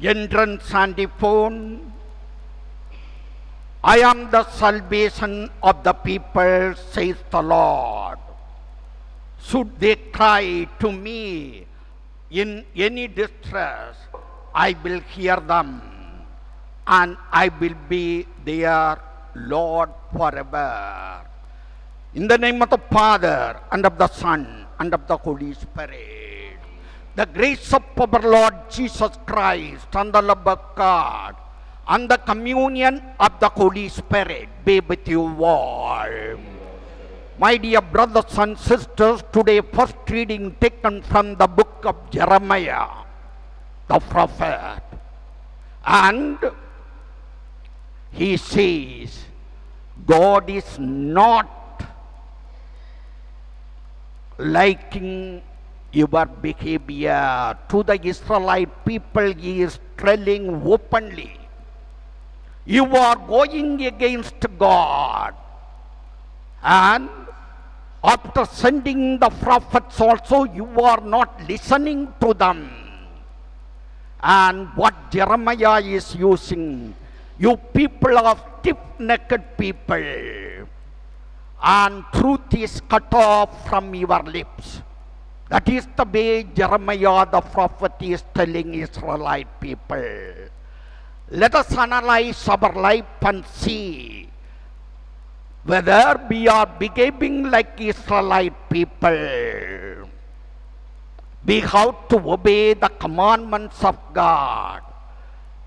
Entrance antiphon. I am the salvation of the people, says the Lord. Should they cry to me in any distress, I will hear them, and I will be their Lord forever. In the name of the Father, and of the Son, and of the Holy Spirit. The grace of our Lord Jesus Christ, and the love of God, and the communion of the Holy Spirit be with you all. My dear brothers and sisters, today first reading taken from the book of Jeremiah, the prophet. And he says, God is not liking your behavior. To the Israelite people, he is telling openly, you are going against God. And after sending the prophets also, you are not listening to them. And what Jeremiah is using, you people are stiff-necked people, and truth is cut off from your lips. That is the way Jeremiah the prophet is telling Israelite people. Let us analyze our life and see whether we are behaving like Israelite people. We have to obey the commandments of God.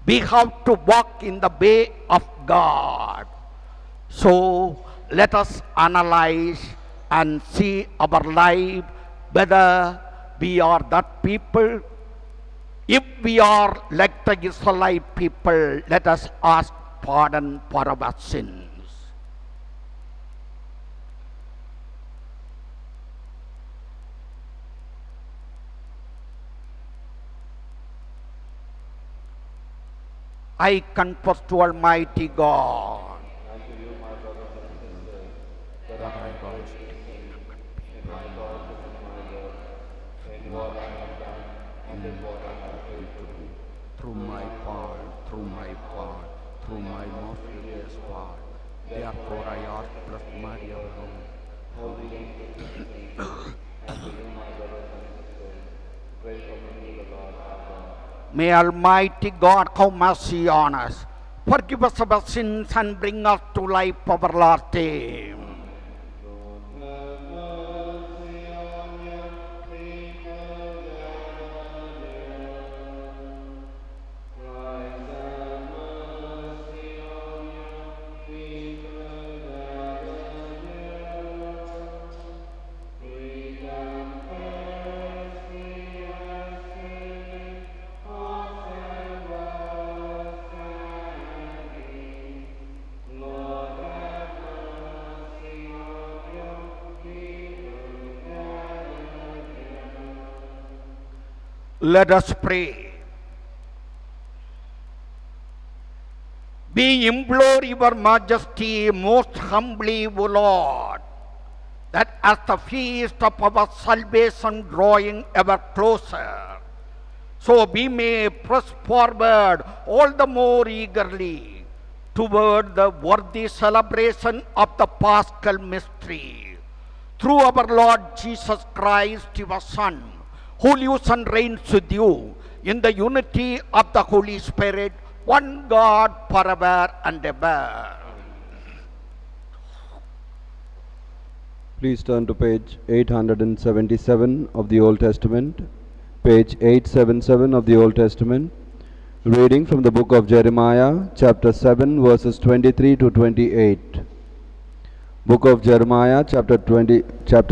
We have to walk in the way of God. So let us analyze and see our life, whether we are that people. If we are like the Israelite people, let us ask pardon for our sins. I confess to Almighty God And to you, my brothers and sisters, that I am guilty in my thoughts and in my words, in what I have done and in what I have failed to do. through my part, through my most grievous part. Therefore I ask blessed Mary our Lord. Holy angels and saints, and to you, my brothers and sisters, pray for me to the Lord our God. May Almighty God have mercy on us, forgive us our sins, and bring us to life everlasting. Let us pray. We implore your majesty most humbly, O Lord, that as the feast of our salvation drawing ever closer, so we may press forward all the more eagerly toward the worthy celebration of the Paschal mystery, through our Lord Jesus Christ, your Son, who lives and reigns with you in the unity of the Holy Spirit, one God forever and ever. Please turn to page 877 of the Old Testament. Page 877 of the Old Testament. Reading from the book of Jeremiah, chapter 7, verses 23 to 28. Book of Jeremiah, chapter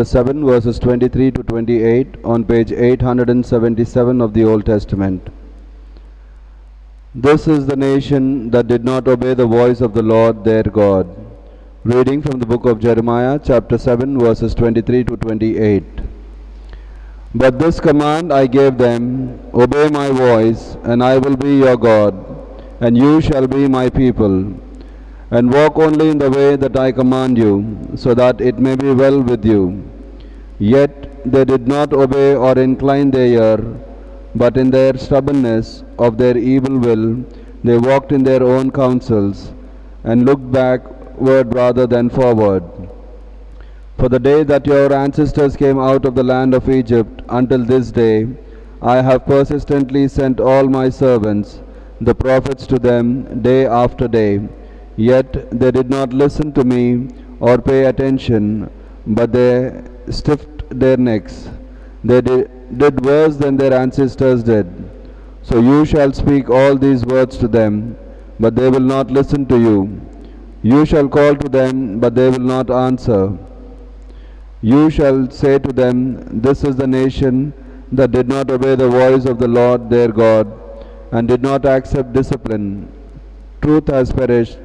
7, verses 23 to 28 on page 877 of the Old Testament. This is the nation that did not obey the voice of the Lord their God. Reading from the book of Jeremiah, chapter 7, verses 23 to 28. But this command I gave them, obey my voice, and I will be your God, and you shall be my people. And walk only in the way that I command you, so that it may be well with you. Yet they did not obey or incline their ear, but in their stubbornness of their evil will, they walked in their own counsels, and looked backward rather than forward. For the day that your ancestors came out of the land of Egypt until this day, I have persistently sent all my servants, the prophets, to them day after day. Yet they did not listen to me or pay attention, but they stiffed their necks. They did worse than their ancestors did. So you shall speak all these words to them, but they will not listen to you. You shall call to them, but they will not answer. You shall say to them, this is the nation that did not obey the voice of the Lord their God, and did not accept discipline. Truth has perished,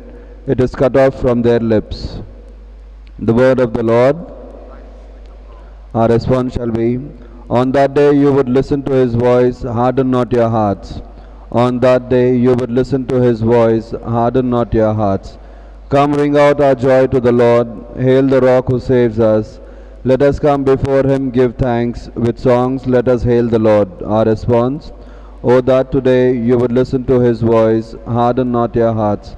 it is cut off from their lips. The word of the Lord. Our response shall be, on that day you would listen to his voice, harden not your hearts. On that day you would listen to his voice, harden not your hearts. Come, ring out our joy to the Lord, hail the rock who saves us. Let us come before him, give thanks. With songs let us hail the Lord. Our response, O that today you would listen to his voice, harden not your hearts.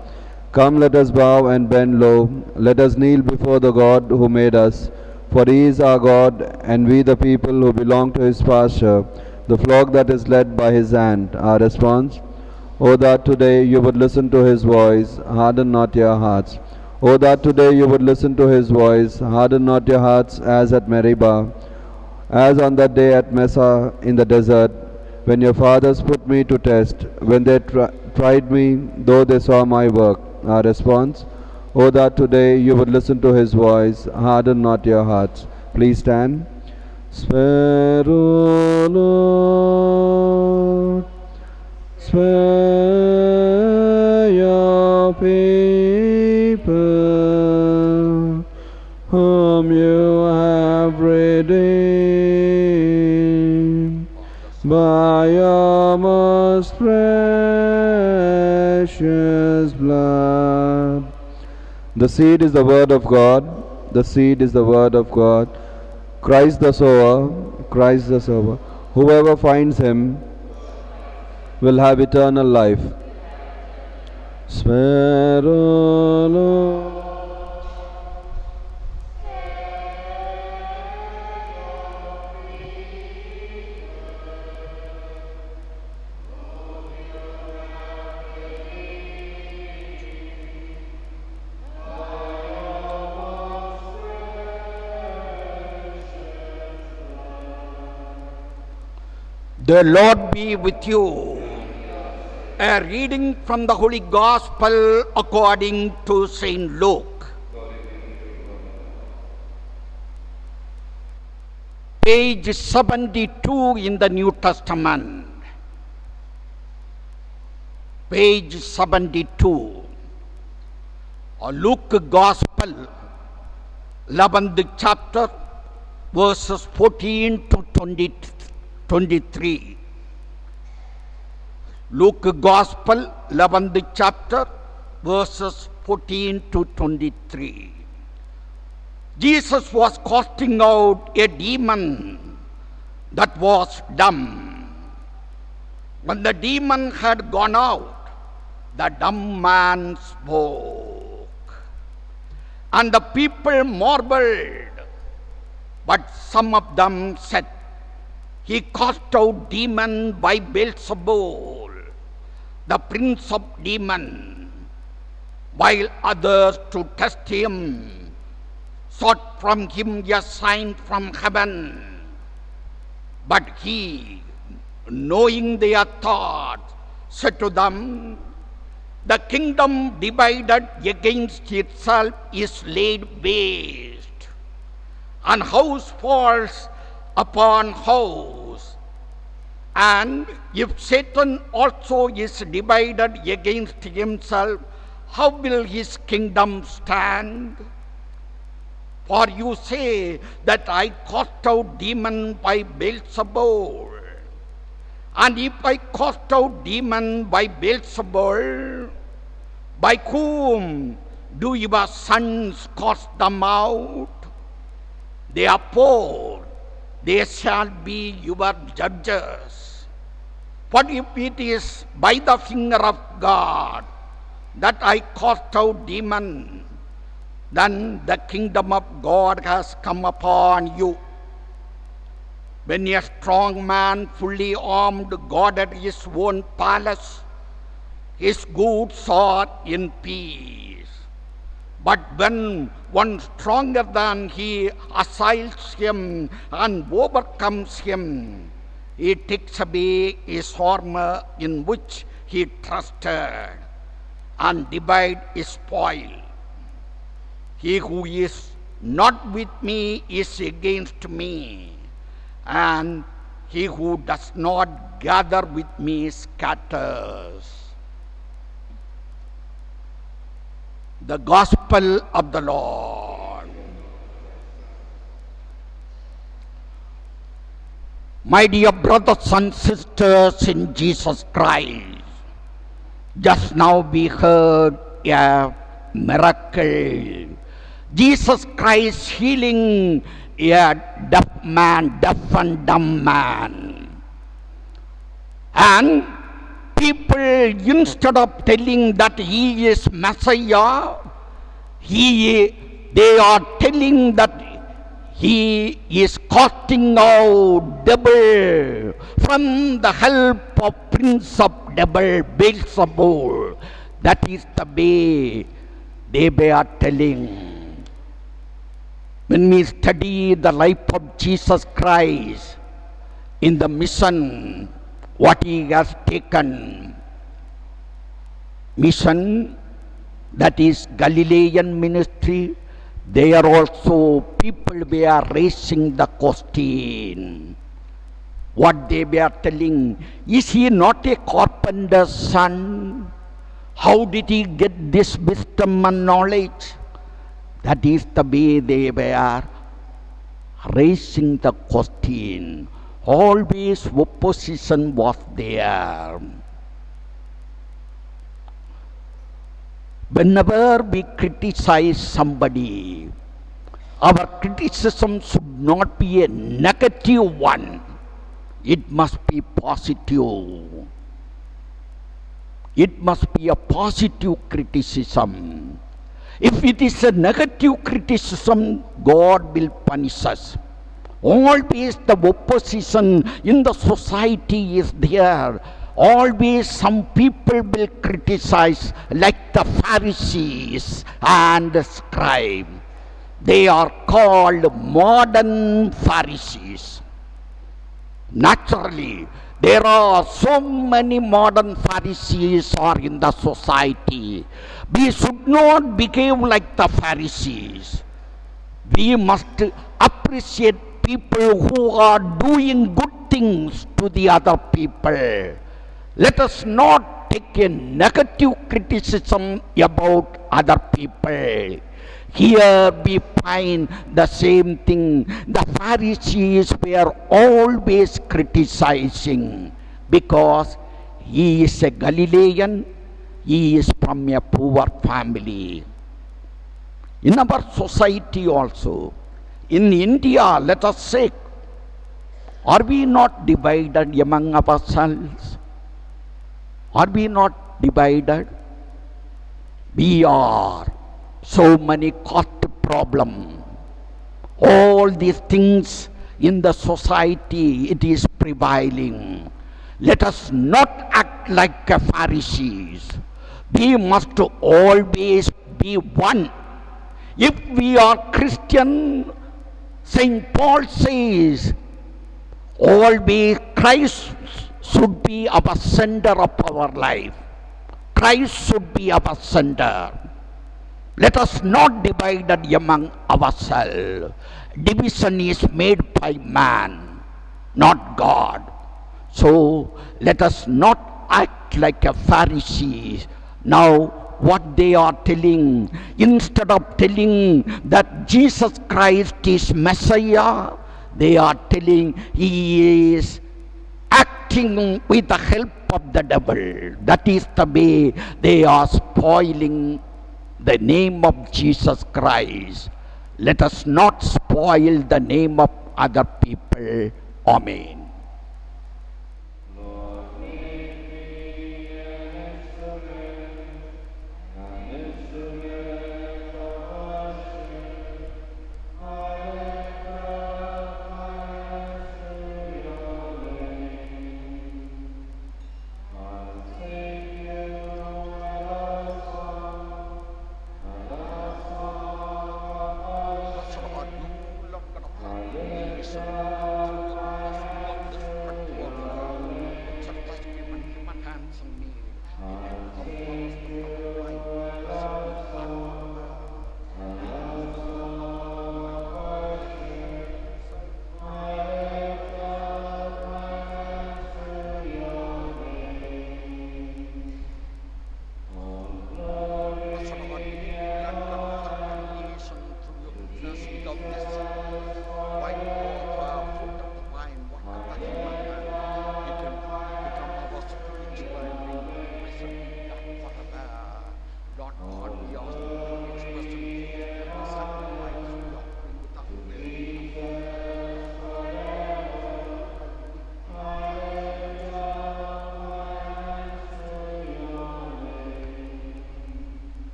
Come, let us bow and bend low. Let us kneel before the God who made us. For he is our God, and we the people who belong to his pasture, the flock that is led by his hand. Our response, O that today you would listen to his voice, harden not your hearts. O that today you would listen to his voice, harden not your hearts as at Meribah, as on that day at Massa in the desert, when your fathers put me to test, when they tried me, though they saw my work. Our response, O that today you would listen to his voice, harden not your hearts. Please stand. Spare, O Lord, spare your people, whom you have redeemed by your most precious blood. The seed is the word of God. The seed is the word of God. Christ the sower, Christ the sower. Whoever finds him will have eternal life. Spare, O Lord. The Lord be with you. A reading from the Holy Gospel according to Saint Luke. Page 72 in the New Testament. Page 72. Luke Gospel, 11th chapter, verses 14 to 23. Luke Gospel, 11th chapter, verses 14 to 23. Jesus was casting out a demon that was dumb. When the demon had gone out, the dumb man spoke. And the people marveled. But some of them said, he cast out demon by Beelzebul, the prince of demons, while others, to test him, sought from him a sign from heaven. But he, knowing their thoughts, said to them, the kingdom divided against itself is laid waste, and house falls upon house. And if Satan also is divided against himself, how will his kingdom stand? For you say that I cast out demon by Beelzebul. And if I cast out demon by Beelzebul, by whom do your sons cast them out? Therefore, they shall be your judges. But if it is by the finger of God that I cast out demon, then the kingdom of God has come upon you. When a strong man, fully armed, guarded his own palace, his goods are in peace. But when one stronger than he assails him and overcomes him, he takes away his armor in which he trusted and divides his spoil. He who is not with me is against me, and he who does not gather with me scatters. The Gospel of the Lord. My dear brothers and sisters in Jesus Christ, just now we heard a miracle. Jesus Christ healing a deaf and dumb man. And people, instead of telling that he is Messiah, they are telling that he is casting out devil from the help of prince of devil Beelzebul. That is the way they were telling. When we study the life of Jesus Christ in the mission, what he has taken, mission, that is Galilean ministry, there also people were raising the question. What they were telling, is he not a carpenter's son? How did he get this wisdom and knowledge? That is the way they were raising the question. Always opposition was there. Whenever we criticize somebody, our criticism should not be a negative one. It must be positive. It must be a positive criticism. If it is a negative criticism, God will punish us. Always the opposition in the society is there. Always some people will criticize, like the Pharisees and the scribes. They are called modern Pharisees. Naturally, there are so many modern Pharisees are in the society. We should not behave like the Pharisees. We must appreciate people who are doing good things to the other people. Let us not take a negative criticism about other people. Here we find the same thing. The Pharisees were always criticizing because he is a Galilean, he is from a poor family. In our society also, in India, let us say, are we not divided among ourselves? Are we not divided? We are. So many caste problem. All these things in the society, it is prevailing. Let us not act like a Pharisees. We must always be one. If we are Christian, Saint Paul says, always Christ should be our center of our life. Christ should be our center. Let us not divide among ourselves. Division is made by man, not God. So let us not act like a Pharisees. Now what they are telling, instead of telling that Jesus Christ is Messiah, they are telling he is acting with the help of the devil. That is the way they are spoiling the name of Jesus Christ. Let us not spoil the name of other people. Amen.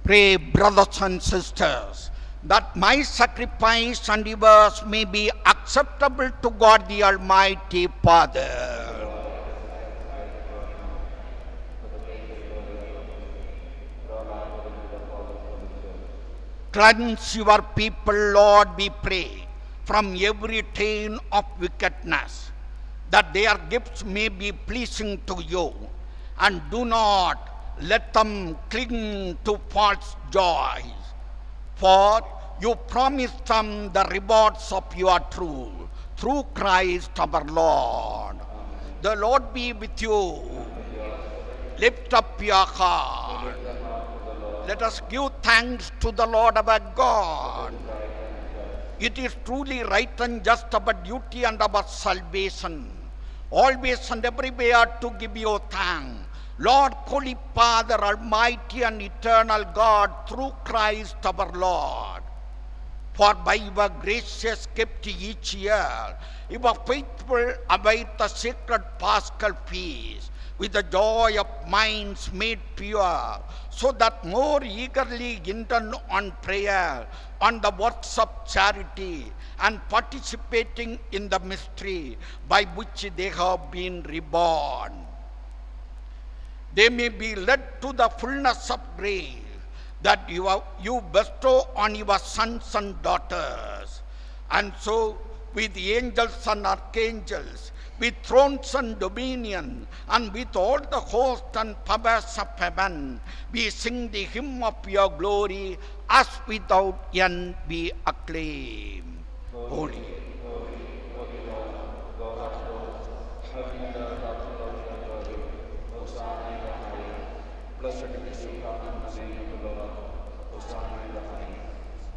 Pray, brothers and sisters, that my sacrifice and yours may be acceptable to God the Almighty Father. Cleanse your people, Lord, we pray, from every stain of wickedness, that their gifts may be pleasing to you, and do not let them cling to false joys. For you promise them the rewards of your truth, through Christ our Lord. The Lord be with you. Lift up your heart. Let us give thanks to the Lord our God. It is truly right and just our duty and our salvation, always and everywhere to give you thanks, Lord, Holy Father, Almighty and Eternal God, through Christ our Lord. For by your gracious gift each year, your faithful await the sacred Paschal feast with the joy of minds made pure, so that more eagerly intent on prayer, on the works of charity, and participating in the mystery by which they have been reborn, they may be led to the fullness of grace that you bestow on your sons and daughters. And so, with the angels and archangels, with thrones and dominion, and with all the host and powers of heaven, we sing the hymn of your glory, as without end we acclaim. Holy. Blessed be the God and the name of the Lord. Hosanna in the highest.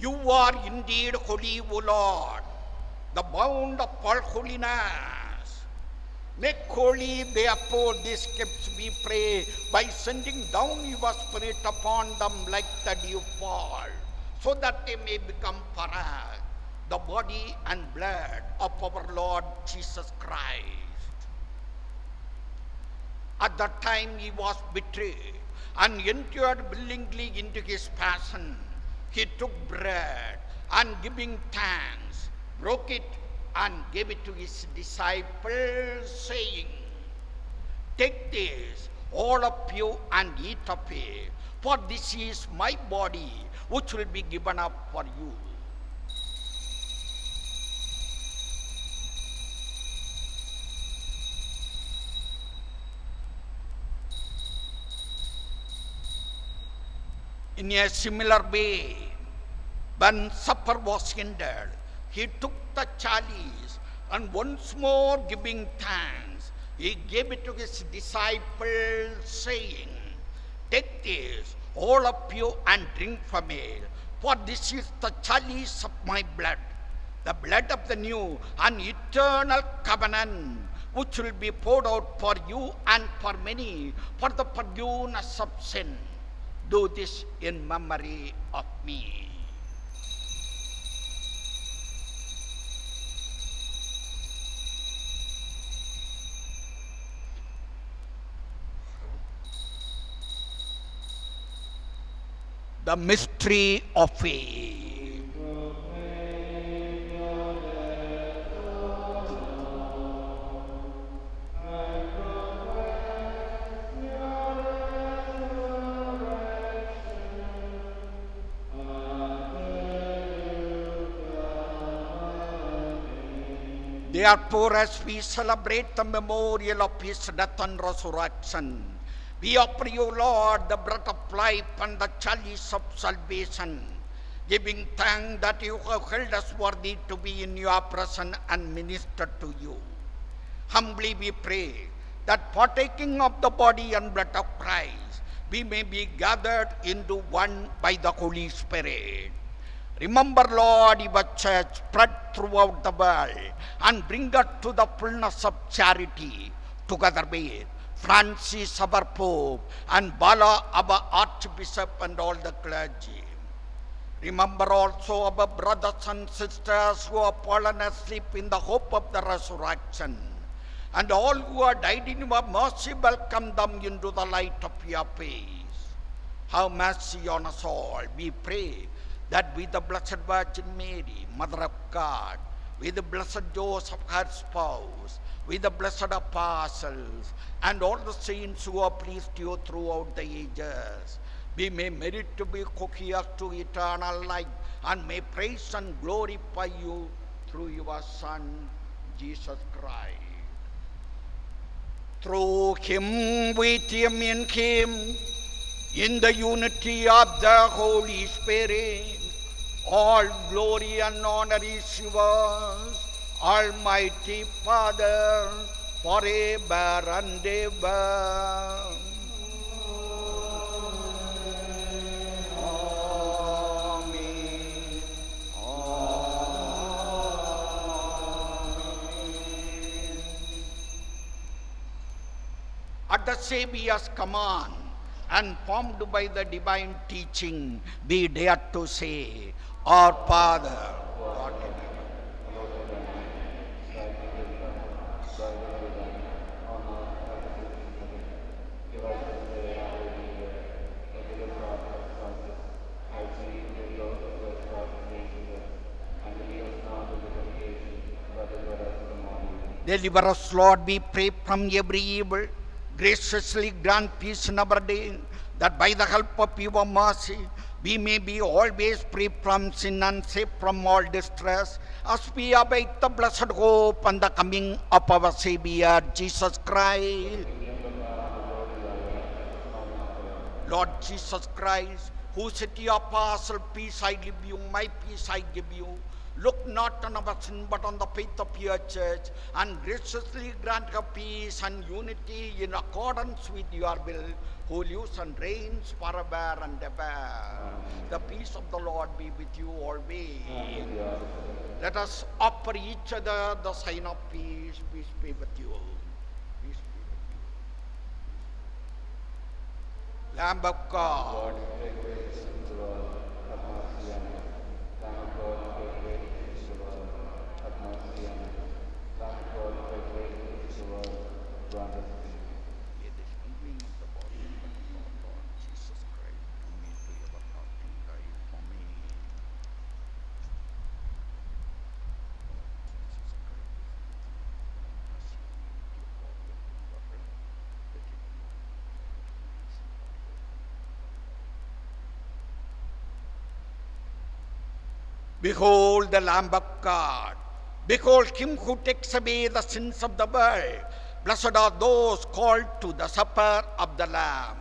You are indeed holy, O Lord, the bound of all holiness. Make holy, therefore, these gifts, we pray, by sending down your Spirit upon them like the dew fall, so that they may become for us the body and blood of our Lord Jesus Christ. At that time he was betrayed and entered willingly into his passion. He took bread and giving thanks, broke it and gave it to his disciples, saying, "Take this, all of you, and eat of it, for this is my body, which will be given up for you." In a similar way, when supper was ended, he took the chalice and once more giving thanks, he gave it to his disciples, saying, "Take this, all of you, and drink from it, for this is the chalice of my blood, the blood of the new and eternal covenant, which will be poured out for you and for many for the forgiveness of sin. Do this in memory of me." The mystery of faith. Therefore, as we celebrate the memorial of his death and resurrection, we offer you, Lord, the bread of life and the chalice of salvation, giving thanks that you have held us worthy to be in your presence and minister to you. Humbly we pray that partaking of the body and blood of Christ, we may be gathered into one by the Holy Spirit. Remember, Lord, your church spread throughout the world and bring her to the fullness of charity, together with Francis, our Pope, and Bala, our Archbishop, and all the clergy. Remember also our brothers and sisters who have fallen asleep in the hope of the resurrection, and all who have died in your mercy, welcome them into the light of your face. Have mercy on us all, we pray, that with the Blessed Virgin Mary, Mother of God, with the blessed Joseph, her spouse, with the blessed apostles, and all the saints who have pleased you throughout the ages, we may merit to be co-heirs to eternal life, and may praise and glorify you through your Son, Jesus Christ. Through him, with him, in the unity of the Holy Spirit, all glory and honor is yours, Almighty Father, forever and ever. Amen. Amen. At the Saviour's command, and formed by the divine teaching, we dare to say, Our Father, who art in heaven, deliver us, Lord, we pray, from every evil. Graciously grant peace in our day, that by the help of your mercy, we may be always free from sin and safe from all distress, as we await the blessed hope and the coming of our Savior, Jesus Christ. Lord Jesus Christ, who said to your apostle, "Peace I give you, my peace I give you," look not on our sin, but on the faith of your church, and graciously grant her peace and unity in accordance with your will, who lives and reigns forever and ever. The peace of the Lord be with you always. Let us offer each other the sign of peace. Peace be with you. Peace be with you. Lamb of God, behold the Lamb of God. Behold him who takes away the sins of the world. Blessed are those called to the supper of the Lamb.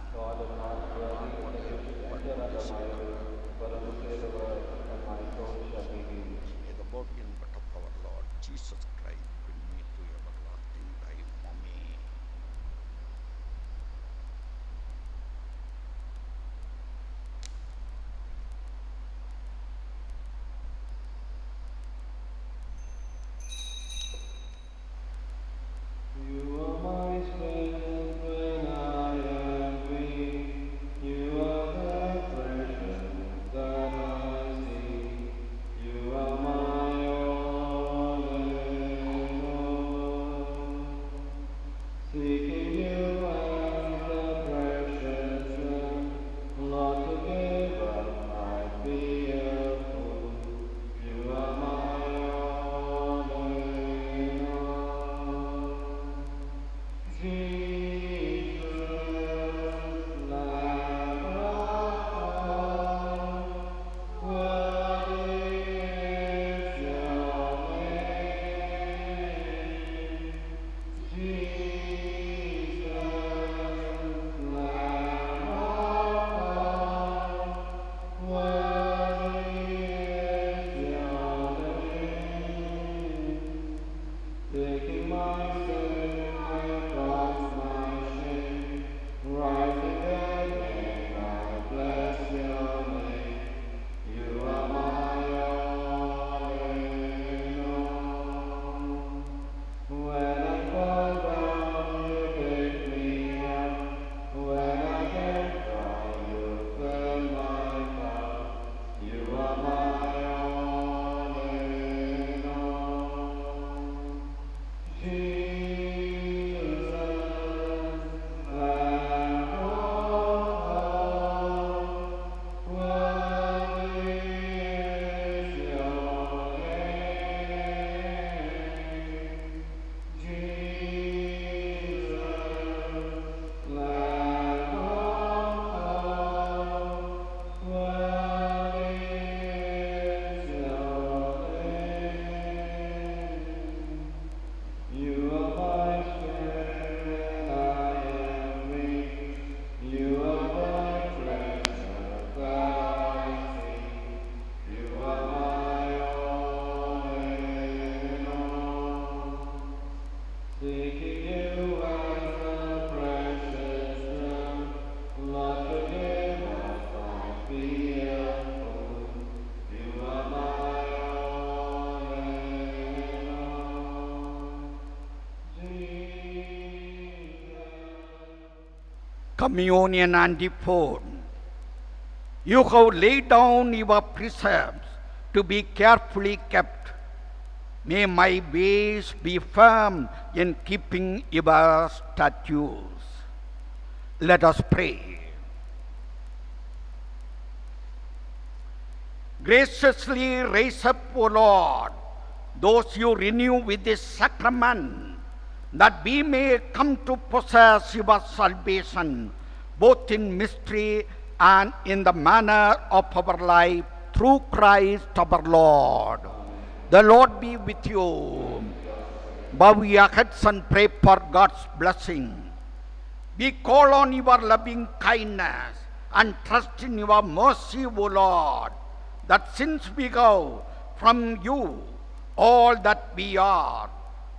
Jesus Christ, bring me to everlasting life. Amen. You are my strength when I am weak. You are the treasure that I see. You are my all in all. Seeking you as the precious lamb, Lord, to give up might be a fool. You are my all in all. Jesus, Lamb of God, worthy is your name. Jesus, Lamb of God, worthy is your name. Taking my sin, my cross, my shame, rising again, I bless your name. You are my all in all. When I fall down, you pick me up. When I get dry, you fill my cup. You are my all in all. Jesus, Lamb of God, worthy is your name. Jesus, Lamb of God, worthy is your name. You are my strength when I am weak. You are the treasure that I see. You are my all in all. Seeking you as the precious lamb, Lord, forgive us my fearful. You are my all in all. Jesus. Communion antiphon. You have laid down your precepts to be carefully kept. May my ways be firm in keeping your statutes. Let us pray. Graciously raise up, O Lord, those you renew with this sacrament, that we may come to possess your salvation, both in mystery and in the manner of our life, through Christ our Lord. The Lord be with you. Bow your heads and pray for God's blessing. We call on your loving kindness and trust in your mercy, O Lord, that since we go from you all that we are,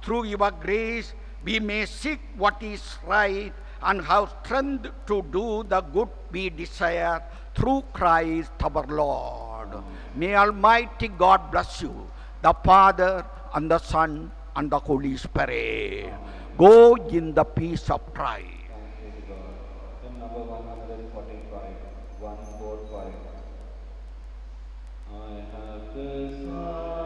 through your grace we may seek what is right and have strength to do the good we desire through Christ our Lord. May Almighty God bless you, the Father and the Son and the Holy Spirit. Go in the peace of Christ. Thanks be to God. Hymn number 145, 145. I have decided.